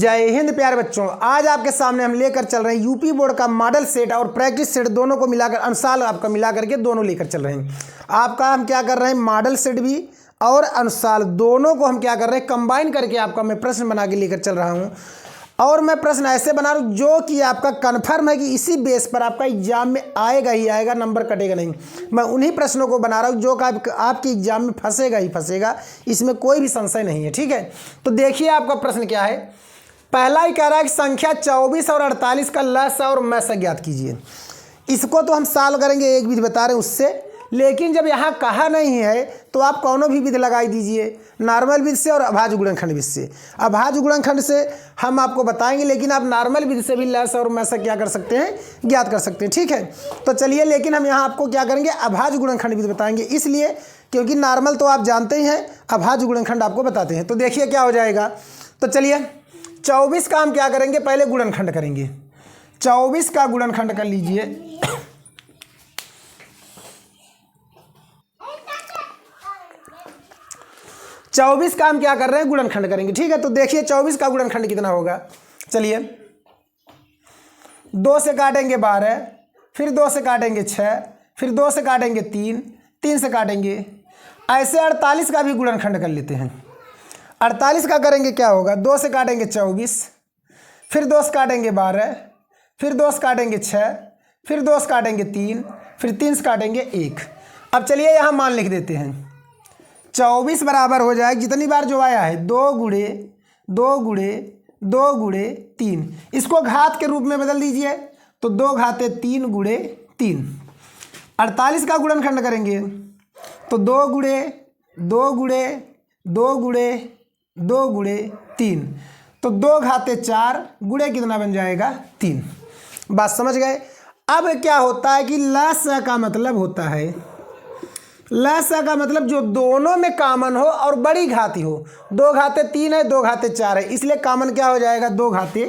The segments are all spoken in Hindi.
जय हिंद प्यारे बच्चों। आज आपके सामने हम लेकर चल रहे हैं यूपी बोर्ड का मॉडल सेट और प्रैक्टिस सेट दोनों को मिलाकर अनुसार आपका मिला करके दोनों लेकर चल रहे हैं। आपका हम क्या कर रहे हैं, मॉडल सेट भी और अनुसार दोनों को हम क्या कर रहे हैं, कंबाइन करके आपका मैं प्रश्न बना के लेकर चल रहा हूँ। और मैं प्रश्न ऐसे बना रहा हूँ जो कि आपका कन्फर्म है कि इसी बेस पर आपका एग्जाम में आएगा ही आएगा, नंबर कटेगा नहीं। मैं उन्हीं प्रश्नों को बना रहा हूँ जो कि आपके एग्जाम में फंसेगा ही फंसेगा, इसमें कोई भी संशय नहीं है। ठीक है, तो देखिए आपका प्रश्न क्या है। पहला ही कह रहा है कि संख्या 24 और 48 का लसाअ और मैसा ज्ञात कीजिए। इसको तो हम सॉल्व करेंगे, एक विधि बता रहे हैं उससे, लेकिन जब यहाँ कहा नहीं है तो आप कौनो भी विधि लगाई दीजिए, नॉर्मल विधि से और अभाज्य गुणनखंड विधि से। अभाज्य गुणनखंड से हम आपको बताएंगे, लेकिन आप नॉर्मल विधि से भी लसाअ और मैसा क्या कर सकते हैं, ज्ञात कर सकते हैं। ठीक है, तो चलिए, लेकिन हम यहाँ आपको क्या करेंगे, अभाज्य गुणनखंड विधि बताएंगे, इसलिए क्योंकि नॉर्मल तो आप जानते ही हैं, अभाज्य गुणनखंड आपको बताते हैं। तो देखिए क्या हो जाएगा। तो चलिए 24 का हम क्या करेंगे, पहले गुणनखंड करेंगे। 24 का गुणनखंड कर लीजिए। चौबीस का हम क्या कर रहे हैं, गुणनखंड करेंगे। ठीक है, तो देखिए 24 का गुणनखंड कितना होगा। चलिए 2 से काटेंगे 12, फिर 2 से काटेंगे 6, फिर 2 से काटेंगे 3, 3 से काटेंगे, ऐसे 48 का भी गुणनखंड कर लेते हैं। 48 का करेंगे क्या होगा, 2 से काटेंगे 24, फिर 2 से काटेंगे 12, फिर 2 से काटेंगे 6, फिर 2 से काटेंगे 3, फिर 3 से काटेंगे 1। अब चलिए यहाँ मान लिख देते हैं। 24 बराबर हो जाएगा, जितनी बार जो आया है 2 गुणे 2 गुणे 2 गुणे 3, इसको घात के रूप में बदल दीजिए, तो 2 घाते 3 गुणे 3। 48 का गुणनखंड करेंगे तो 2 गुणे 2 गुणे 2 गुणे 2 गुणे 3, तो 2 घाते 4 गुणे कितना बन जाएगा, 3। बात समझ गए। अब क्या होता है कि लसाअ का मतलब होता है, लसाअ का मतलब जो दोनों में कॉमन हो और बड़ी घाती हो। 2 घाते 3 है, 2 घाते 4 है, इसलिए कॉमन क्या हो जाएगा, 2 घाते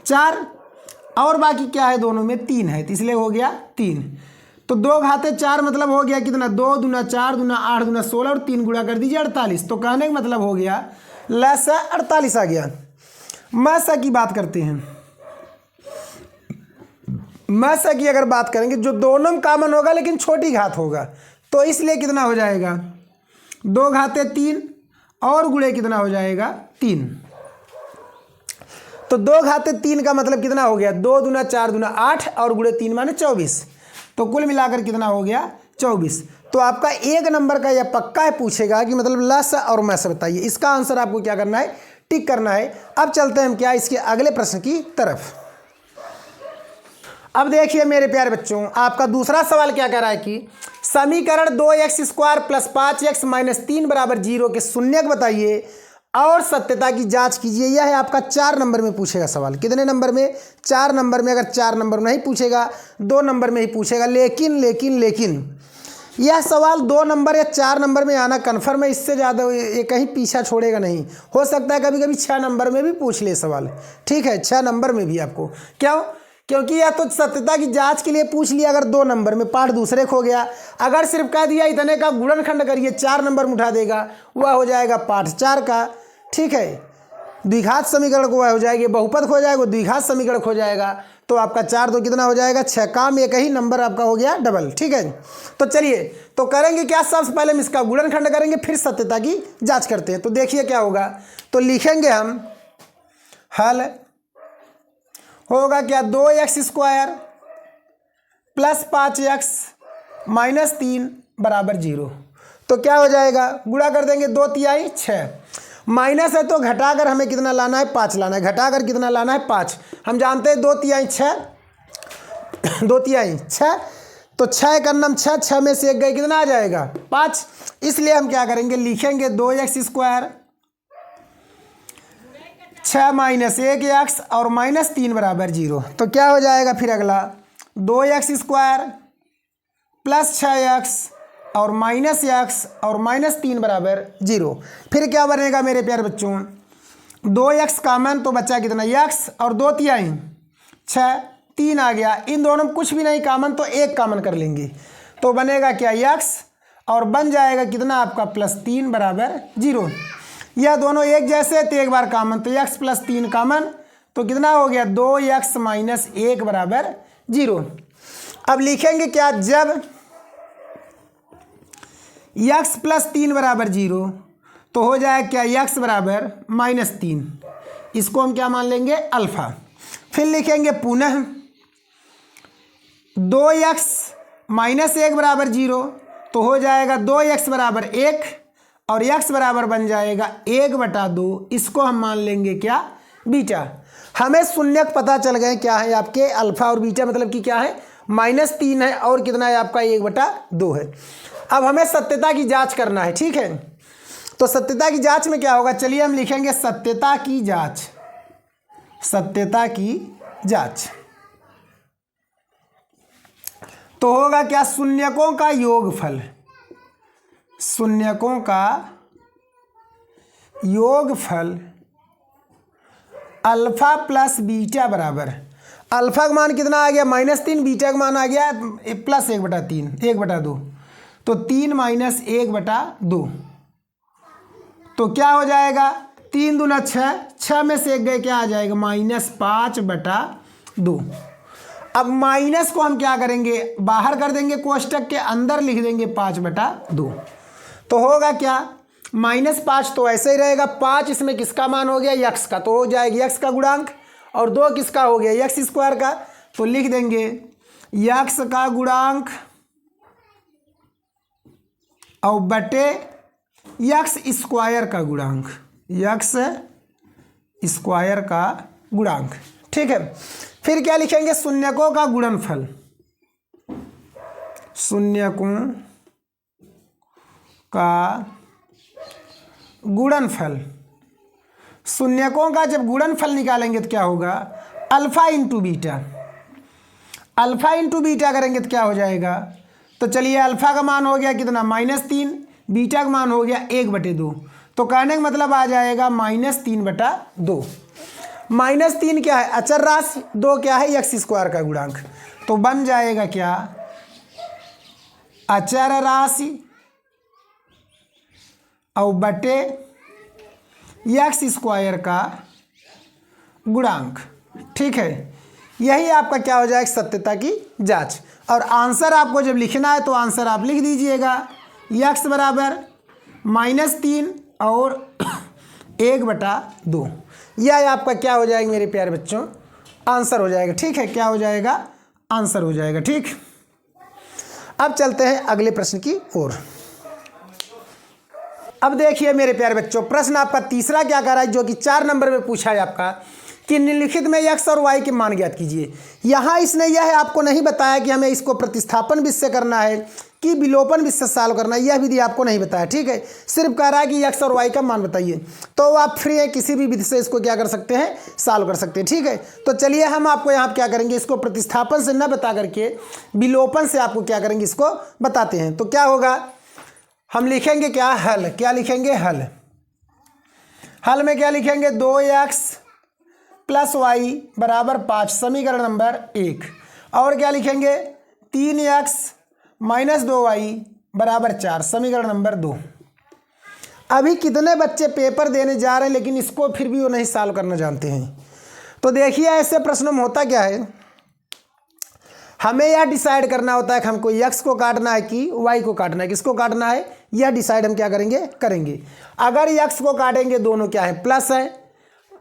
4, और बाकी क्या है, दोनों में 3 है, तो इसलिए हो गया 3। तो 2 घाते 4 मतलब हो गया कितना, 2 दूना 4 दूना 8 दूना 16 और 3 गुणा कर दीजिए 48। तो कहने का मतलब हो गया लसाअ 48 आ गया। मैसा की बात करते हैं। मैसा की अगर बात करेंगे, जो दोनों में कॉमन होगा लेकिन छोटी घात होगा, तो इसलिए कितना हो जाएगा, 2 घाते 3 और गुणे कितना हो जाएगा, 3। तो 2 घाते 3 का मतलब कितना हो गया, 2 दूना 4 दूना 8 और गुणे 3 माने 24। तो कुल मिलाकर कितना हो गया, 24। तो आपका 1 नंबर का यह पक्का है, पूछेगा कि मतलब लसाअ और मैसा बताइए। इसका आंसर आपको क्या करना है, टिक करना है। अब चलते हैं हम क्या, इसके अगले प्रश्न की तरफ। अब देखिए मेरे प्यारे बच्चों, आपका दूसरा सवाल क्या कह रहा है कि समीकरण 2x² + 5x - 3 = 0 के शून्यक बताइए और सत्यता की जांच कीजिए। यह है आपका 4 नंबर में पूछेगा सवाल। कितने नंबर में, 4 नंबर में। अगर 4 नंबर में नहीं पूछेगा, 2 नंबर में ही पूछेगा। लेकिन यह सवाल 2 नंबर या 4 नंबर में आना कन्फर्म है, इससे ज़्यादा ये कहीं पीछा छोड़ेगा नहीं। हो सकता है कभी कभी 6 नंबर में भी पूछ ले सवाल। ठीक है, 6 नंबर में भी आपको, क्यों, क्योंकि यह तो सत्यता की जांच के लिए पूछ लिया। अगर 2 नंबर में पार्ट दूसरे खो गया, अगर सिर्फ कह दिया इतने का गुणनखंड करिए, 4 नंबर में उठा देगा, वह हो जाएगा पार्ट 4 का। ठीक है, द्विघात समीकरण को वह हो जाएगी, बहुपद खो जाएगा, द्विघात समीकरण खो जाएगा। तो आपका 4 2 कितना हो जाएगा, 6। काम एक ही, नंबर आपका हो गया डबल। ठीक है, तो चलिए तो करेंगे क्या, सबसे पहले हम इसका गुणनखंड करेंगे, फिर सत्यता की जाँच करते हैं। तो देखिए क्या होगा, तो लिखेंगे हम हल होगा क्या, 2x² + 5x - 3 = 0। तो क्या हो जाएगा, गुणा कर देंगे, 2 तिहाई 6, माइनस है तो घटाकर हमें कितना लाना है, 5 लाना है। घटाकर कितना लाना है, 5। हम जानते हैं 2 तिहाई 6, 2 तिहाई 6, तो 6 का नम 6, 6 में से 1 गए, कितना आ जाएगा, 5। इसलिए हम क्या करेंगे, लिखेंगे 2x² 6 - 1x और -3 = 0। तो क्या हो जाएगा फिर अगला, 2x² + 6x और -x और -3 = 0। फिर क्या बनेगा मेरे प्यारे बच्चों, 2x कॉमन तो बचा कितना, x और 2 तिहाई 6, 3 आ गया। इन दोनों में कुछ भी नहीं कॉमन, तो 1 कॉमन कर लेंगे, तो बनेगा क्या, x और बन जाएगा कितना आपका +3 = 0। यह दोनों एक जैसे तो एक बार कॉमन, तो x प्लस 3 कॉमन, तो कितना हो गया 2x माइनस 1 बराबर 0। अब लिखेंगे क्या, जब x प्लस 3 बराबर 0 तो हो जाए क्या x बराबर -3, इसको हम क्या मान लेंगे अल्फा। फिर लिखेंगे पुनः 2x माइनस 1 बराबर 0 तो हो जाएगा 2x बराबर 1 और x बराबर बन जाएगा 1/2, इसको हम मान लेंगे क्या बीटा। हमें शून्यक पता चल गए क्या है आपके अल्फा और बीटा, मतलब कि क्या है -3 है और कितना है आपका 1/2 है। अब हमें सत्यता की जांच करना है, ठीक है। तो सत्यता की जांच में क्या होगा, चलिए हम लिखेंगे सत्यता की जांच, सत्यता की जांच। तो होगा क्या, शून्यकों का योगफल, शून्यकों का योगफल अल्फा प्लस बीटा बराबर, अल्फा का मान कितना आ गया -3, बीटा का मान आ गया प्लस 1/3 1/2, तो 3 माइनस 1/2, तो क्या हो जाएगा 3 दूना 6, 6 में से 1 गए क्या आ जाएगा -5/2। अब माइनस को हम क्या करेंगे बाहर कर देंगे, कोष्टक के अंदर लिख देंगे 5/2, तो होगा क्या -5 तो ऐसे ही रहेगा, 5 इसमें किसका मान हो गया x का, तो हो जाएगा x का गुणांक, और 2 किसका हो गया x स्क्वायर का, तो लिख देंगे x का गुणांक और बटे x स्क्वायर का गुणांक, x स्क्वायर का गुणांक, ठीक है। फिर क्या लिखेंगे शून्यकों का गुणनफल, शून्यकों का गुणनफल, शून्यकों का जब गुणनफल निकालेंगे तो क्या होगा alpha into beta, alpha into beta करेंगे तो क्या हो जाएगा, तो चलिए अल्फा का मान हो गया कितना -3, बीटा का मान हो गया 1/2, तो कहने का मतलब आ जाएगा -3/2। -3 क्या है अचर राशि, 2 क्या है x स्क्वायर का गुणांक, तो बन जाएगा क्या अचर राशि और बटे x स्क्वायर का गुणांक, ठीक है। यही आपका क्या हो जाएगा सत्यता की जांच। और आंसर आपको जब लिखना है तो आंसर आप लिख दीजिएगा x बराबर -3 और 1/2, यह आपका क्या हो जाएगा मेरे प्यारे बच्चों आंसर हो जाएगा, ठीक है। क्या हो जाएगा आंसर हो जाएगा, ठीक। अब चलते हैं अगले प्रश्न की ओर। अब देखिए मेरे प्यारे बच्चों प्रश्न आपका तीसरा क्या कर रहा है, जो कि 4 नंबर में पूछा है आपका कि निम्नलिखित में x और y के मान ज्ञात कीजिए। यहाँ इसने यह आपको नहीं बताया कि हमें इसको प्रतिस्थापन विधि से करना है कि विलोपन विधि से सॉल्व करना है, यह विधि आपको नहीं बताया, ठीक है। सिर्फ कह रहा है कि x और y का मान बताइए, तो आप फ्री है किसी भी विधि से इसको क्या कर सकते हैं सॉल्व कर सकते हैं, ठीक है। तो चलिए हम आपको यहाँ क्या करेंगे, इसको प्रतिस्थापन से न बता करके विलोपन से आपको क्या करेंगे इसको बताते हैं। तो क्या होगा, हम लिखेंगे क्या हल, क्या लिखेंगे हल, हल में क्या लिखेंगे 2x प्लस y बराबर 5 समीकरण नंबर 1, और क्या लिखेंगे 3x माइनस 2y बराबर 4 समीकरण नंबर 2। अभी कितने बच्चे पेपर देने जा रहे हैं लेकिन इसको फिर भी वो नहीं सॉल्व करना जानते हैं। तो देखिए ऐसे प्रश्नों में होता क्या है, हमें यह डिसाइड करना होता है कि हमको x को काटना है कि y को काटना है, किसको काटना है यह डिसाइड हम क्या करेंगे। अगर x को काटेंगे दोनों क्या है प्लस है,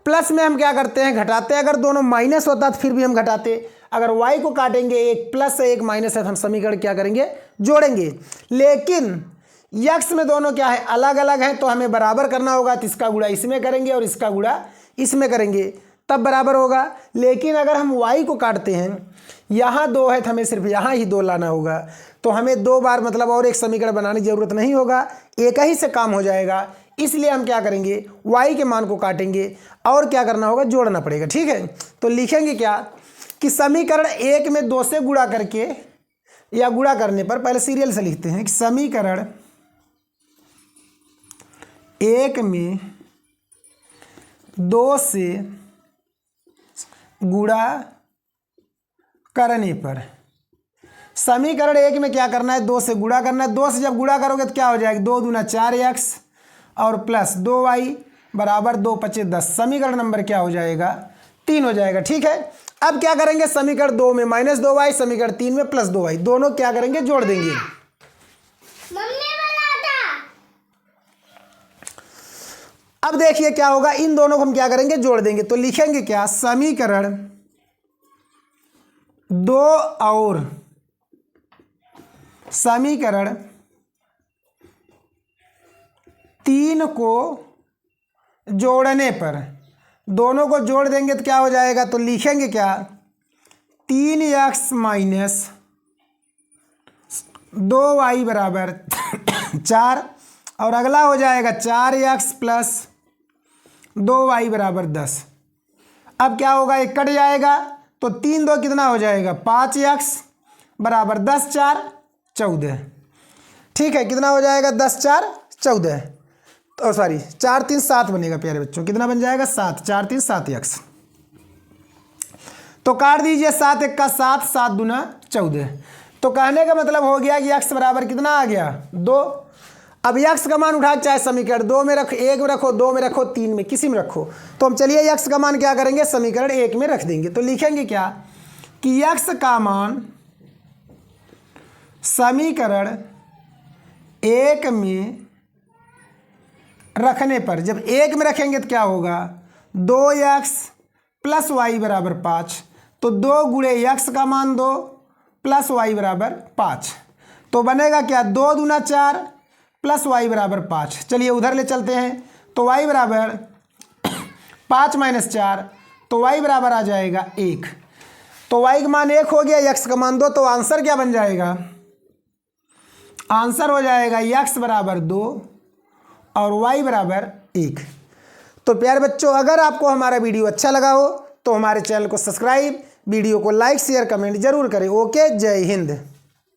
प्लस में हम क्या करते हैं घटाते हैं, अगर दोनों माइनस होता तो फिर भी हम घटाते, अगर y को काटेंगे एक प्लस है एक माइनस है तो हम समीकरण क्या करेंगे जोड़ेंगे। लेकिन x में दोनों क्या है अलग अलग हैं तो हमें बराबर करना होगा, तो इसका गुणा इसमें करेंगे और इसका गुणा इसमें करेंगे तब बराबर होगा। लेकिन अगर हम y को काटते हैं, यहाँ 2 है तो हमें सिर्फ यहाँ ही 2 लाना होगा, तो हमें 2 बार मतलब और एक समीकरण बनाने की जरूरत नहीं होगा, एक ही से काम हो जाएगा। इसलिए हम क्या करेंगे y के मान को काटेंगे और क्या करना होगा जोड़ना पड़ेगा, ठीक है। तो लिखेंगे क्या कि समीकरण 1 में 2 से गुणा करके या गुणा करने पर, पहले सीरियल से लिखते हैं कि समीकरण 1 में 2 से गुणा करने पर, समीकरण 1 में क्या करना है 2 से गुणा करना है, 2 से जब गुणा करोगे तो क्या हो जाएगा 2 दूना 4x और प्लस 2y बराबर 2 पचे 10। समीकरण नंबर क्या हो जाएगा? 3 हो जाएगा। ठीक है, अब क्या करेंगे, समीकरण 2 में -2y, समीकरण 3 में +2y, दोनों क्या करेंगे, जोड़ देंगे। अब देखिए क्या होगा, इन दोनों को हम क्या करेंगे, जोड़ देंगे। तो लिखेंगे क्या, समीकरण 2 और समीकरण 3 को जोड़ने पर, दोनों को जोड़ देंगे तो क्या हो जाएगा, तो लिखेंगे क्या, 3x माइनस 2y बराबर 4, और अगला हो जाएगा 4x प्लस 2y बराबर 10। अब क्या होगा, एक कट जाएगा तो 3 2 कितना हो जाएगा, 5x बराबर 10 4 14। ठीक है, कितना हो जाएगा, 10 4 14, तो सॉरी 4 3 7 बनेगा प्यारे बच्चों, कितना बन जाएगा, 7, 4 3 7x। तो काट दीजिए, 7 1 का 7, 7 दूना 14। तो कहने का मतलब हो गया कि x बराबर कितना आ गया, 2। अब x का मान उठा, चाहे समीकरण 2 में रखो, 1 में रखो, 2 में रखो, 3 में, किसी में रखो। तो हम चलिए x का मान क्या करेंगे, समीकरण 1 में रख देंगे। तो लिखेंगे क्या कि x का मान समीकरण 1 में रखने पर, जब 1 में रखेंगे तो क्या होगा, 2x प्लस वाई बराबर 5। तो 2 गुणे x का मान 2 प्लस वाई बराबर 5, तो बनेगा क्या, 2 दूना 4 प्लस वाई बराबर 5। चलिए उधर ले चलते हैं, तो y बराबर 5 माइनस 4, तो y बराबर आ जाएगा 1। तो y का मान 1 हो गया, x का मान 2, तो आंसर क्या बन जाएगा, आंसर हो जाएगा x बराबर 2 और y बराबर 1। तो प्यारे बच्चों, अगर आपको हमारा वीडियो अच्छा लगा हो तो हमारे चैनल को सब्सक्राइब, वीडियो को लाइक शेयर कमेंट जरूर करें। ओके, जय हिंद।